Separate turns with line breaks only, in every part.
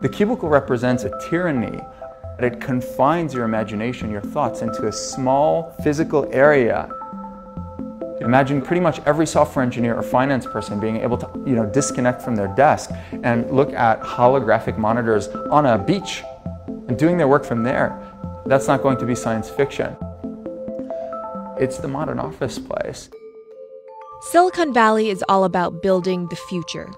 The cubicle represents a tyranny. It confines your imagination, your thoughts, into a small physical area. Imagine pretty much every software engineer or finance person being able to, disconnect from their desk and look at holographic monitors on a beach and doing their work from there. That's not going to be science fiction. It's the modern office place.
Silicon Valley is all about building the future.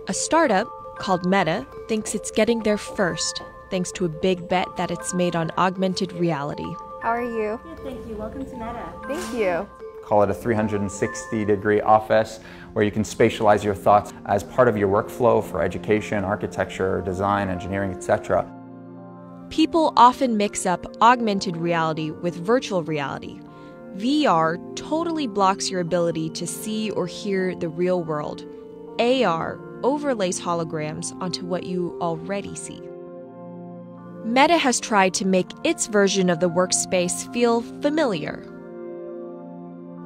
A startup called Meta thinks it's getting there first, thanks to a big bet that it's made on augmented reality.
How are you?
Good, thank you. Welcome to Meta.
Thank you.
Call it a 360-degree office where you can spatialize your thoughts as part of your workflow for education, architecture, design, engineering, etc.
People often mix up augmented reality with virtual reality. VR totally blocks your ability to see or hear the real world. AR overlays holograms onto what you already see. Meta has tried to make its version of the workspace feel familiar.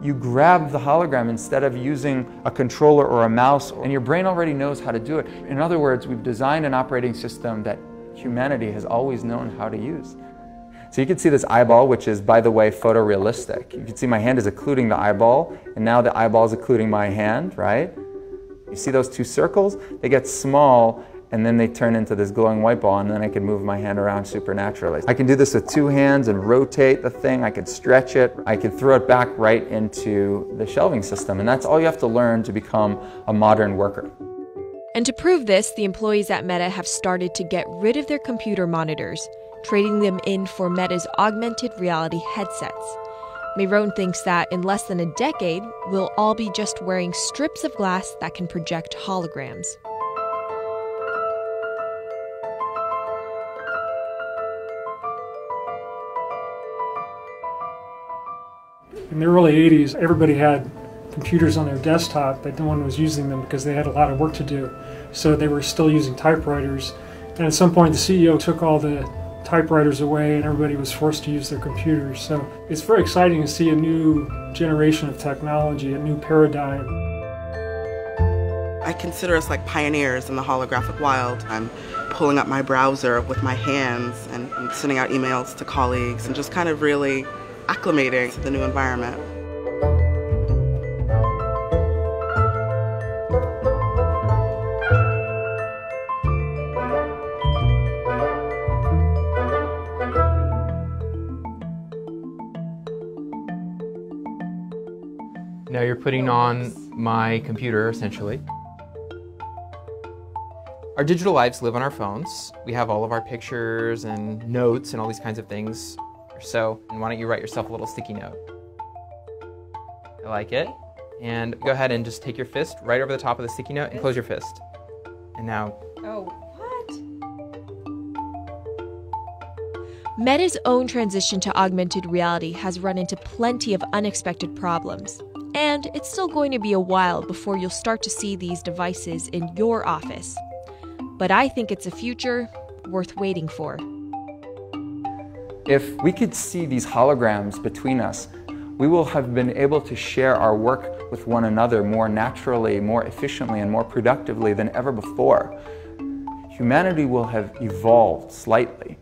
You grab the hologram instead of using a controller or a mouse, and your brain already knows how to do it. In other words, we've designed an operating system that humanity has always known how to use. So you can see this eyeball, which is, by the way, photorealistic. You can see my hand is occluding the eyeball, and now the eyeball is occluding my hand, right? You see those two circles? They get small, and then they turn into this glowing white ball, and then I can move my hand around supernaturally. I can do this with two hands and rotate the thing. I can stretch it. I can throw it back right into the shelving system, and that's all you have to learn to become a modern worker.
And to prove this, the employees at Meta have started to get rid of their computer monitors, trading them in for Meta's augmented reality headsets. Myron thinks that in less than a decade, we'll all be just wearing strips of glass that can project holograms.
In the early 80s, everybody had computers on their desktop, but no one was using them because they had a lot of work to do. So they were still using typewriters. And at some point, the CEO took all the typewriters away and everybody was forced to use their computers. So it's very exciting to see a new generation of technology, a new paradigm.
I consider us like pioneers in the holographic wild. I'm pulling up my browser with my hands and sending out emails to colleagues and just kind of really acclimating to the new environment.
Now you're putting on my computer, essentially. Our digital lives live on our phones. We have all of our pictures and notes and all these kinds of things. So why don't you write yourself a little sticky note? I like it. And go ahead and just take your fist right over the top of the sticky note and close your fist. And now...
Oh, what? Meta's own transition to augmented reality has run into plenty of unexpected problems. And it's still going to be a while before you'll start to see these devices in your office. But I think it's a future worth waiting for.
If we could see these holograms between us, we will have been able to share our work with one another more naturally, more efficiently, and more productively than ever before. Humanity will have evolved slightly,